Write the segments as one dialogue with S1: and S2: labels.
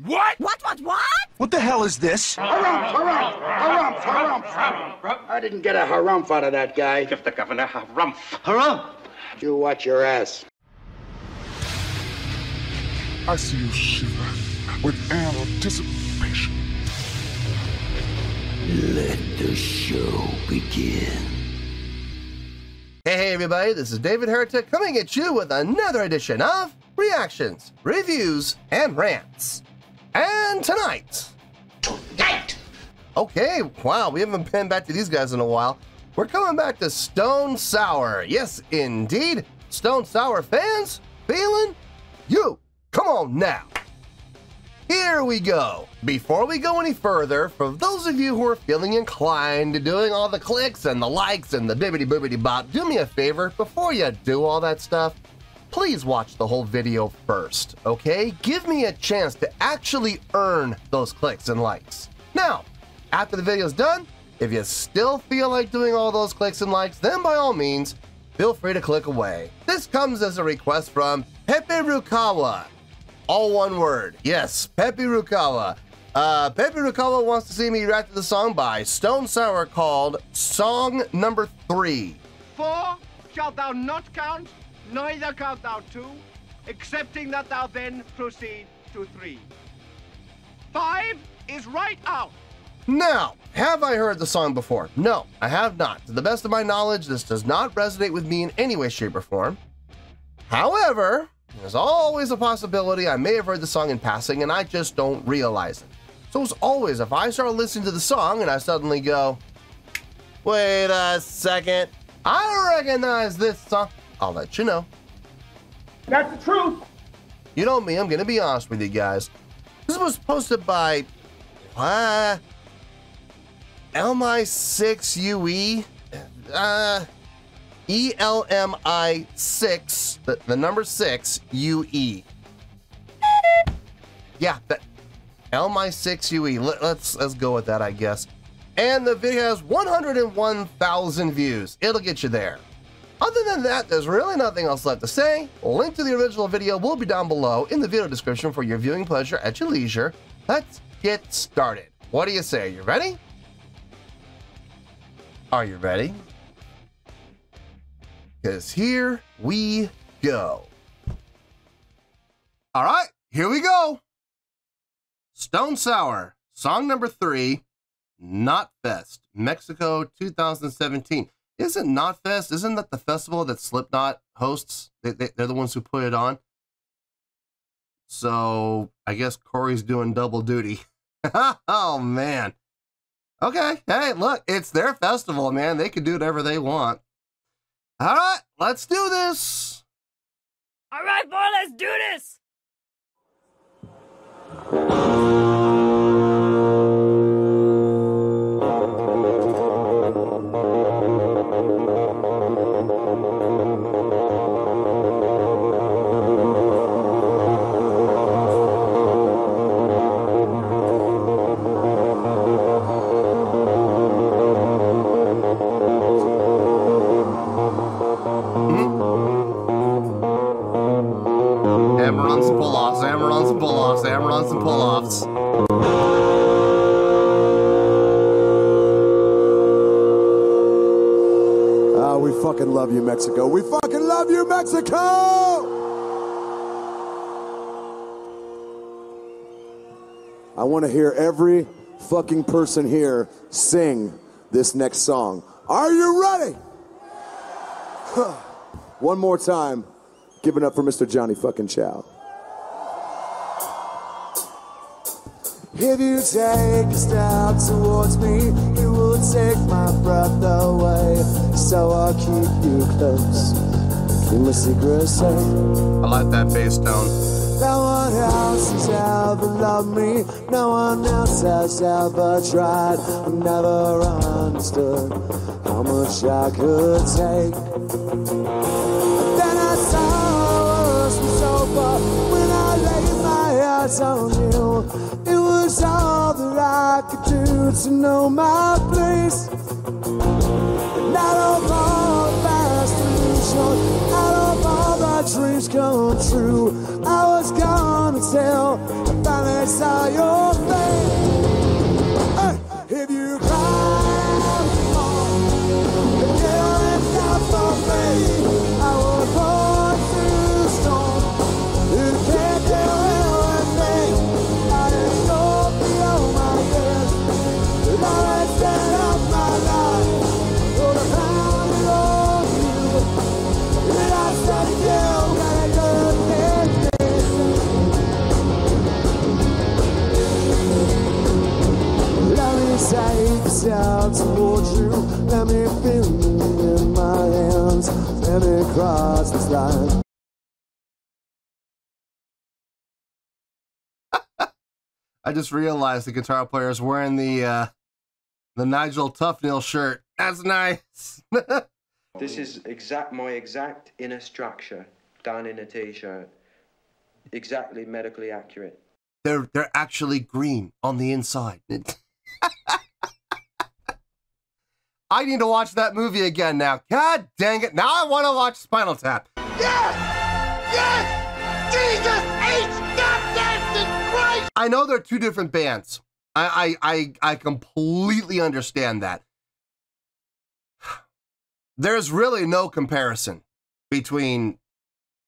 S1: What?
S2: What?
S3: What the hell is this?
S4: Harumph. I didn't get a harumph out of that guy.
S5: Give the governor harumph.
S4: Harumph? You watch your ass.
S6: I see you shiver with anticipation.
S7: Let the show begin.
S8: Hey everybody, this is David Heretic coming at you with another edition of Reactions, Reviews, and Rants. And tonight. Okay, wow, we haven't been back to these guys in a while. We're coming back to Stone Sour. Yes, indeed. Stone Sour fans, feeling you. Come on now. Here we go. Before we go any further, for those of you who are feeling inclined to doing all the clicks and the likes and the bibbity boobity bop, do me a favor, before you do all that stuff, please watch the whole video first, okay? Give me a chance to actually earn those clicks and likes. Now, after the video's done, if you still feel like doing all those clicks and likes, then by all means, feel free to click away. This comes as a request from Pepe Rukawa. All one word. Yes, Pepe Rukawa. Pepe Rukawa wants to see me react to the song by Stone Sour called Song Number 3.
S1: 4 shalt thou not count, neither count thou 2, excepting that thou then proceed to 3. 5 is right out.
S8: Now, have I heard the song before? No, I have not. To the best of my knowledge, this does not resonate with me in any way, shape, or form. However, there's always a possibility I may have heard the song in passing and I just don't realize it. So as always, if I start listening to the song and I suddenly go, wait a second, I recognize this song, I'll let you know.
S1: That's the truth.
S8: You know me, I'm gonna be honest with you guys. This was posted by, LMI6UE, ELMI6, the number 6, UE. Yeah, that LMI6UE. Let's go with that, I guess. And the video has 101,000 views. It'll get you there. Other than that, there's really nothing else left to say. Link to the original video will be down below in the video description for your viewing pleasure at your leisure. Let's get started. What do you say? Are you ready? Are you ready? Because here we go. All right, here we go. Stone Sour, song number 3, Not Fest, Mexico 2017. Isn't Not Fest, isn't that the festival that Slipknot hosts? They're the ones who put it on. So I guess Corey's doing double duty. Oh, man. Okay, hey, look, it's their festival, man. They can do whatever they want. All right, let's do this.
S2: All right, boy, let's do this.
S8: Hammer-ons and pull-offs, hammer-ons and pull-offs, hammer-ons and pull-offs.
S3: We fucking love you, Mexico. We fucking love you, Mexico! I want to hear every fucking person here sing this next song. Are you ready? One more time. Give it up for Mr. Johnny fucking Chow. If you take a step towards me, it will take my breath away. So I'll keep you close. Keep my secret safe.
S8: I like that bass tone.
S3: No one else has ever loved me. No one else has ever tried. I've never understood how much I could take. Then I saw us was over when I laid my eyes on you. It was all that I could do to know my place. Not of all the past illusion, out of all my dreams come true. I was gonna tell, I finally saw your face. If you cry more, girl, it's not for me. I was born to stone. You can't do everything. I didn't go beyond my years. Now it's dead of my life. For the pound on you. And I said you got a good business. Let me take a step towards you. Let me feel you in my hands. Let me cross this line.
S8: I just realized the guitar player is wearing the Nigel Tufnell shirt. That's nice.
S5: This is my exact inner structure done in a t-shirt. Exactly medically accurate.
S8: They're actually green on the inside. I need to watch that movie again now. God dang it. Now I want to watch Spinal Tap.
S4: Yes! Yes! Jesus H. Goddamn Christ!
S8: I know they're two different bands. I completely understand that. There's really no comparison between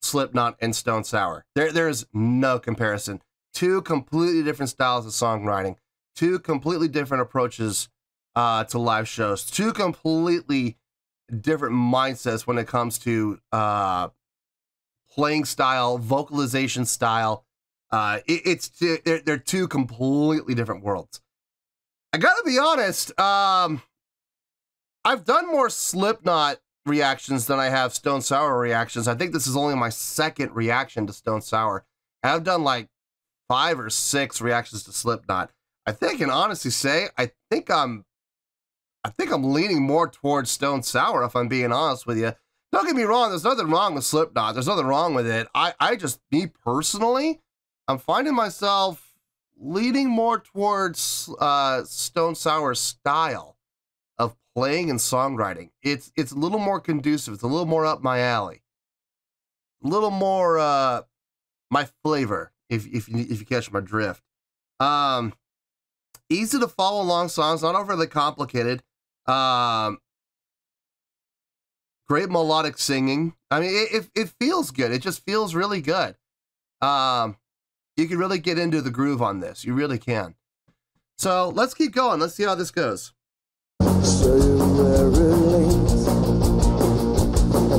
S8: Slipknot and Stone Sour. There's no comparison. Two completely different styles of songwriting, two completely different approaches to live shows, two completely different mindsets when it comes to playing style, vocalization style. They're two completely different worlds. I gotta be honest, I've done more Slipknot reactions than I have Stone Sour reactions. I think this is only my second reaction to Stone Sour. I've done like 5 or 6 reactions to Slipknot. I think I can honestly say I think I'm leaning more towards Stone Sour, if I'm being honest with you. Don't get me wrong, there's nothing wrong with Slipknot. There's nothing wrong with it. I just, me personally, I'm finding myself leaning more towards Stone Sour's style of playing and songwriting. It's a little more conducive. It's a little more up my alley. A little more my flavor, if you catch my drift. Easy to follow along songs, not overly complicated. Great melodic singing. I mean, it feels good. It just feels really good. You can really get into the groove on this. You really can. So let's keep going. Let's see how this goes.
S3: Show you where it leads.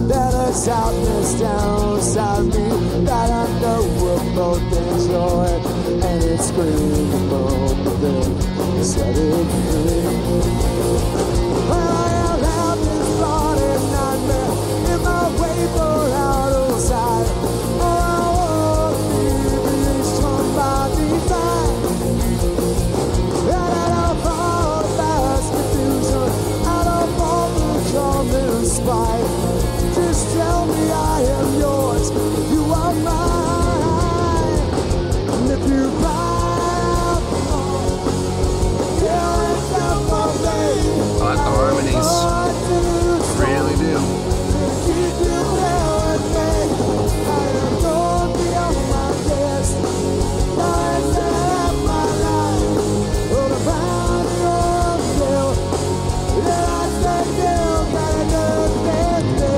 S3: That is sadness down inside me that I know we'll both enjoy, and it's screaming from within. Set it free. Well, I have this body nightmare in my way for out of sight. Oh, I won't be released from my design. And I don't fall fast confusion. I don't fall to come in spite. Just tell me I am yours, you are mine. And if you cry, yeah, it's not for me.
S8: I like the harmonies. Really do.
S3: Keep you there with me. I am going beyond my best. I set my life for the bounty of you. Then I said you gotta do this.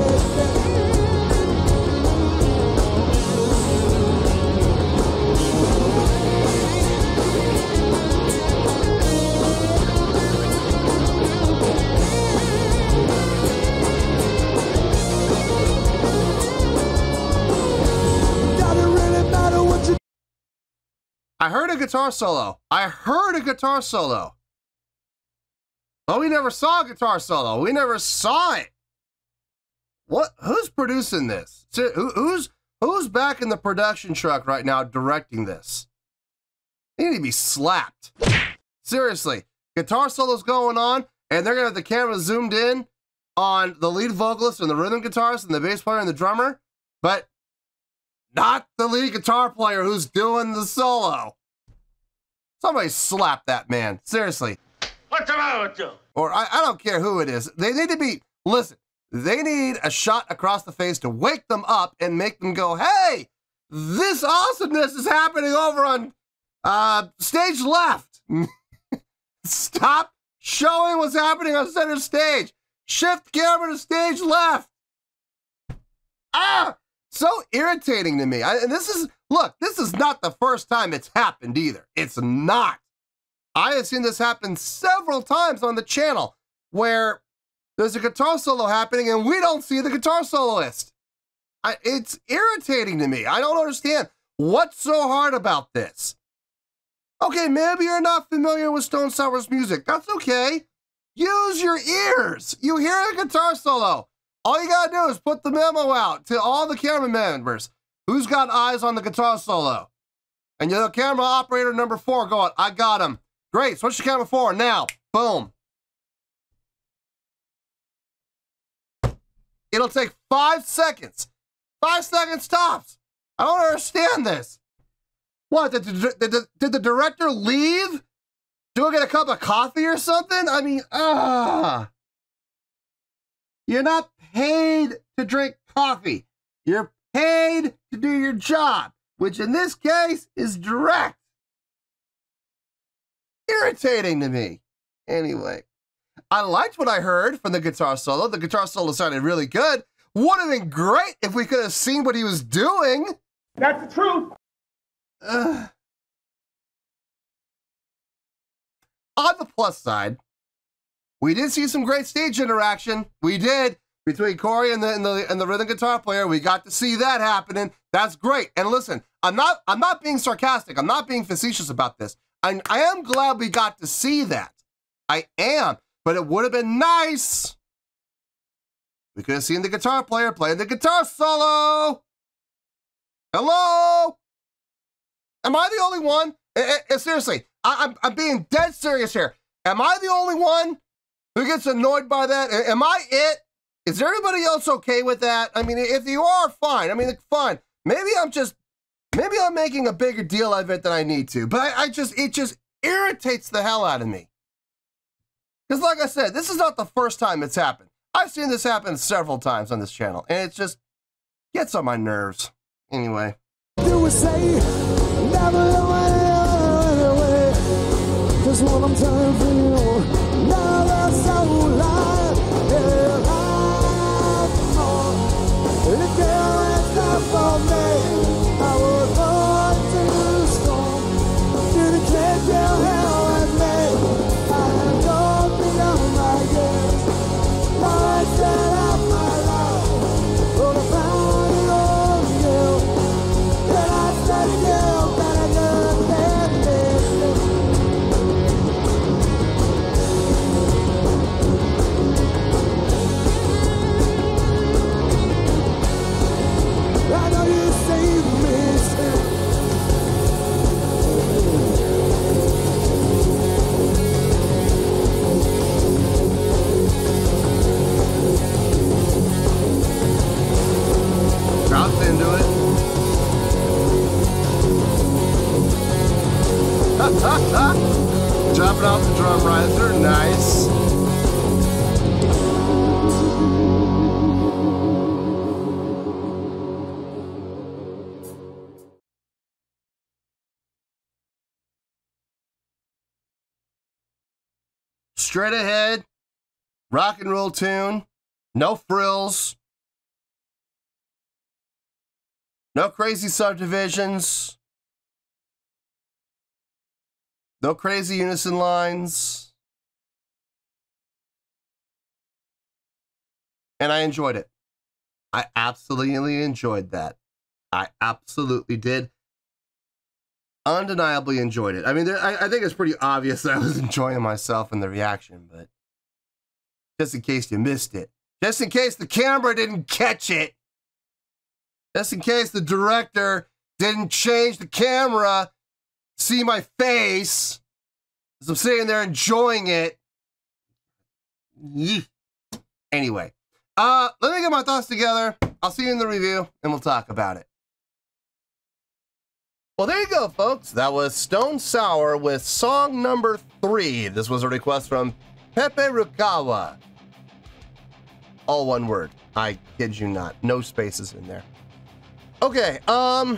S8: I heard a guitar solo. But we never saw a guitar solo. We never saw it. What? Who's producing this? Who's back in the production truck right now directing this? They need to be slapped. Seriously. Guitar solo's going on, and they're gonna have the camera zoomed in on the lead vocalist and the rhythm guitarist and the bass player and the drummer, but not the lead guitar player who's doing the solo. Somebody slap that man. Seriously.
S4: What's the matter with you?
S8: Or I don't care who it is. They need to be, listen, they need a shot across the face to wake them up and make them go, hey, this awesomeness is happening over on Stage left. Stop showing what's happening on center stage. Shift camera to stage left. Ah, so irritating to me. And this is not the first time it's happened either. It's not. I have seen this happen several times on the channel where there's a guitar solo happening and we don't see the guitar soloist. It's irritating to me. I don't understand. What's so hard about this? Okay, maybe you're not familiar with Stone Sour's music. That's okay. Use your ears. You hear a guitar solo. All you gotta do is put the memo out to all the camera members. Who's got eyes on the guitar solo? And you're the camera operator number 4 going, I got him. Great, switch to camera 4 now. Boom. It'll take 5 seconds. 5 seconds tops. I don't understand this. What, did the director leave? To go get a cup of coffee or something? I mean, You're not paid to drink coffee. You're paid to do your job, which in this case is direct. Irritating to me. Anyway, I liked what I heard from the guitar solo. The guitar solo sounded really good. Would have been great if we could have seen what he was doing.
S1: That's the truth.
S8: On the plus side, we did see some great stage interaction. We did between Corey and the rhythm guitar player. We got to see that happening. That's great. And listen, I'm not being sarcastic. I'm not being facetious about this. I am glad we got to see that. I am, but it would have been nice. We could have seen the guitar player playing the guitar solo. Hello? Am I the only one? Seriously, I'm being dead serious here. Am I the only one who gets annoyed by that? Am I it? Is everybody else okay with that? I mean, if you are, fine. I mean, fine. Maybe I'm making a bigger deal of it than I need to. But it just irritates the hell out of me. Because like I said, this is not the first time it's happened. I've seen this happen several times on this channel, and it just gets on my nerves. Anyway.
S3: Do we say never away? Cause when I'm turning for you, now that's so light. Yeah, the girl is not for me. I was born too strong. Didn't take your hell with me. I don't think I'm my guess. Now I set up my life. But I found it all you. Then I said you better than I know you saved me.
S8: Crowd's into it. Dropping off the drum riser, nice. Straight ahead, rock and roll tune, no frills, no crazy subdivisions, no crazy unison lines, and I enjoyed it. I absolutely enjoyed that. I absolutely did. Undeniably enjoyed it. I mean, I think it's pretty obvious that I was enjoying myself in the reaction, but just in case you missed it, just in case the camera didn't catch it, just in case the director didn't change the camera, see my face, as I'm sitting there enjoying it. Anyway, let me get my thoughts together. I'll see you in the review, and we'll talk about it. Well, there you go, folks. That was Stone Sour with song number 3. This was a request from Pepe Rukawa. All one word. I kid you not. No spaces in there. Okay, I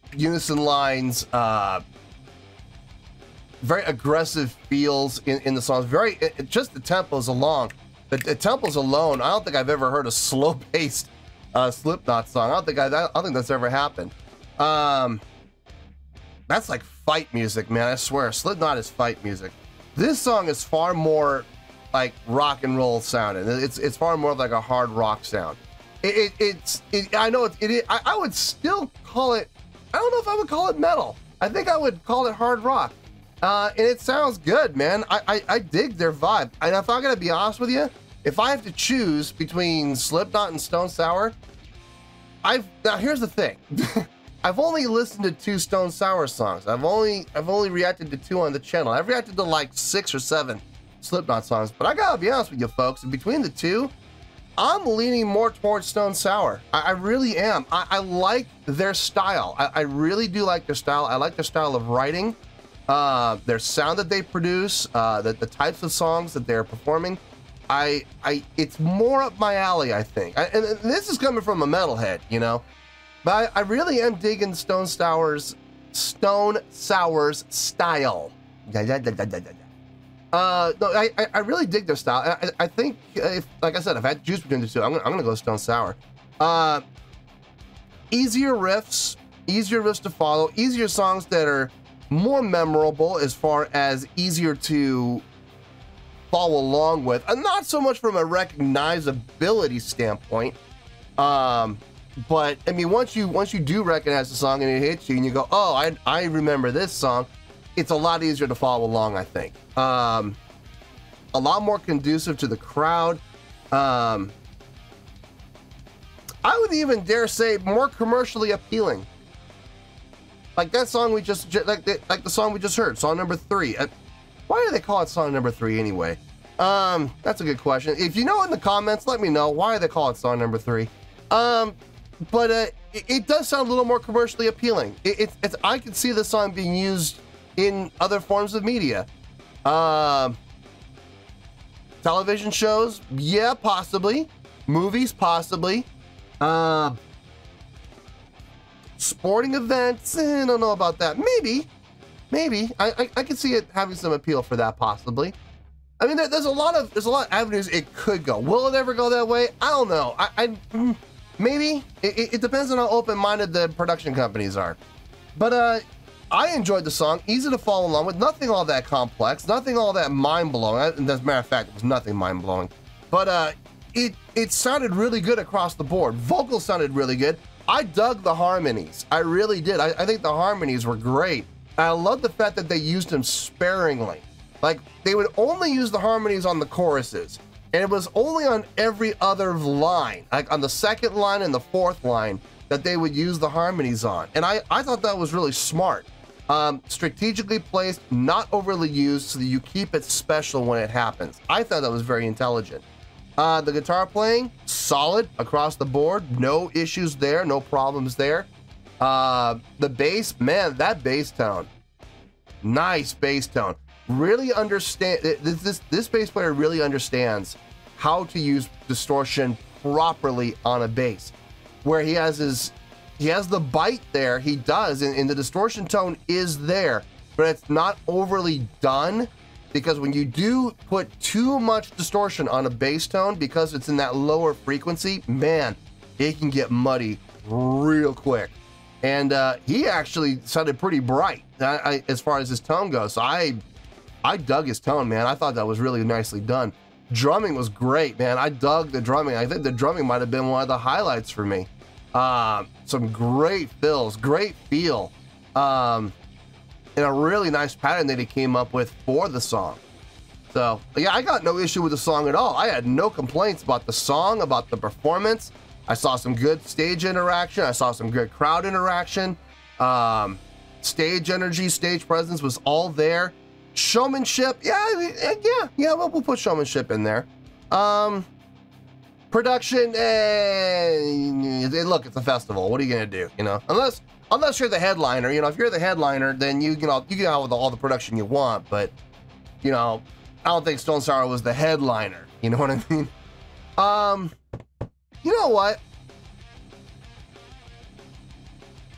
S8: unison lines, very aggressive feels in the songs. Just the tempos alone. The tempos alone, I don't think I've ever heard a slow-paced Slipknot song. I don't think that's ever happened. That's like fight music, man. I swear, Slipknot is fight music. This song is far more like rock and roll sounding. It's far more like a hard rock sound. I would still call it. I don't know if I would call it metal. I think I would call it hard rock. And it sounds good, man. I dig their vibe. And if I'm gonna be honest with you, if I have to choose between Slipknot and Stone Sour, now here's the thing. I've only listened to 2 Stone Sour songs. I've only reacted to 2 on the channel. I've reacted to like 6 or 7 Slipknot songs, but I gotta be honest with you folks, between the 2, I'm leaning more towards Stone Sour. I really am. I like their style. I really do like their style. I like their style of writing, their sound that they produce, the types of songs that they're performing. It's more up my alley, I think. And this is coming from a metalhead, you know. But I really am digging Stone Sour's style. No, I really dig their style. I think, like I said, if I had to choose between the 2, I'm gonna go Stone Sour. Easier riffs to follow, easier songs that are more memorable as far as easier to follow along with, and not so much from a recognizability standpoint. But I mean, once you do recognize the song and it hits you and you go, oh, I remember this song, it's a lot easier to follow along, I think. A lot more conducive to the crowd. I would even dare say more commercially appealing. Like that song we just like the song we just heard, song number 3. Why do they call it song number 3 anyway? That's a good question. If you know in the comments, let me know why they call it song number 3. But it does sound a little more commercially appealing. I could see the song being used in other forms of media. Television shows, yeah, possibly. Movies, possibly. Sporting events, I don't know about that. Maybe. I could see it having some appeal for that, possibly. I mean, there's a lot of avenues it could go. Will it ever go that way? I don't know. Maybe. It depends on how open-minded the production companies are. But I enjoyed the song. Easy to follow along with. Nothing all that complex. Nothing all that mind-blowing. As a matter of fact, it was nothing mind-blowing. But it sounded really good across the board. Vocals sounded really good. I dug the harmonies. I really did. I think the harmonies were great. I love the fact that they used them sparingly. Like, they would only use the harmonies on the choruses. And it was only on every other line, like on the 2nd line and the 4th line, that they would use the harmonies on. And I thought that was really smart. Strategically placed, not overly used, so that you keep it special when it happens. I thought that was very intelligent. The guitar playing, solid across the board. No issues there, no problems there. The bass, man, that bass tone. Nice bass tone. Really understand, this bass player really understands how to use distortion properly on a bass. Where he has the bite there, he does, and the distortion tone is there, but it's not overly done, because when you do put too much distortion on a bass tone, because it's in that lower frequency, man, it can get muddy real quick. And he actually sounded pretty bright as far as his tone goes. So I dug his tone, man. I thought that was really nicely done. Drumming was great, man. I dug the drumming. I think the drumming might have been one of the highlights for me. Some great fills, great feel, and a really nice pattern that he came up with for the song. So, yeah, I got no issue with the song at all. I had no complaints about the song, about the performance. I saw some good stage interaction. I saw some good crowd interaction. Stage energy, stage presence was all there. Showmanship, yeah, we'll put showmanship in there. Production, look, it's a festival. What are you gonna do? You know, unless you're the headliner. You know, if you're the headliner, then you can out with all the production you want. But you know, I don't think Stone Sour was the headliner. You know what I mean? You know what?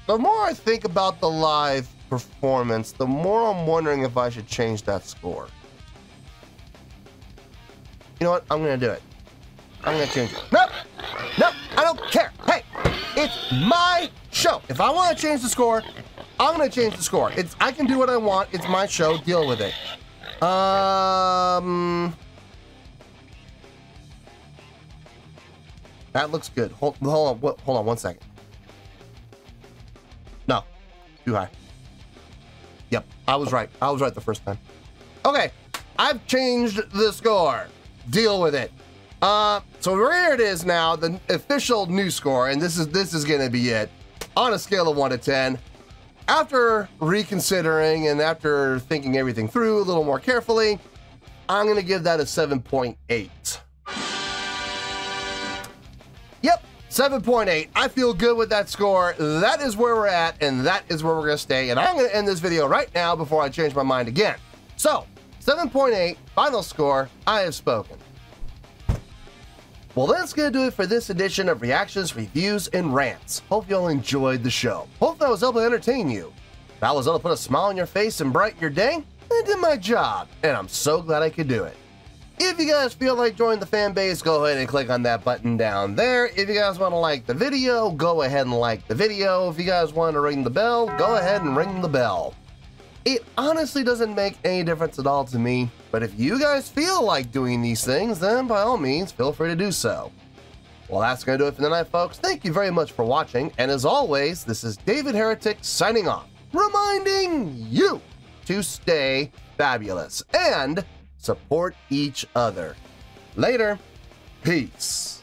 S8: the more I think about the live performance, the more I'm wondering if I should change that score. You know what? I'm gonna do it. I'm gonna change it. Nope! Nope! I don't care! Hey! It's my show! If I want to change the score, I'm gonna change the score. I can do what I want. It's my show. Deal with it. That looks good. Hold on 1 second. No, too high. Yep, I was right. I was right the first time. Okay, I've changed the score. Deal with it. So here it is now, the official new score, and this is gonna be it. On a scale of 1 to 10, after reconsidering and after thinking everything through a little more carefully, I'm gonna give that a 7.8. Yep, 7.8. I feel good with that score. That is where we're at, and that is where we're gonna stay. And I'm gonna end this video right now before I change my mind again. So, 7.8, final score, I have spoken. Well, that's gonna do it for this edition of Reactions, Reviews, and Rants. Hope you all enjoyed the show. Hope I was able to entertain you. If I was able to put a smile on your face and brighten your day, I did my job, and I'm so glad I could do it. If you guys feel like joining the fan base, go ahead and click on that button down there. If you guys want to like the video, go ahead and like the video. If you guys want to ring the bell, go ahead and ring the bell. It honestly doesn't make any difference at all to me, but if you guys feel like doing these things, then by all means, feel free to do so. Well, that's going to do it for tonight, folks. Thank you very much for watching, and as always, this is David Heretic signing off, reminding you to stay fabulous and support each other. Later. Peace.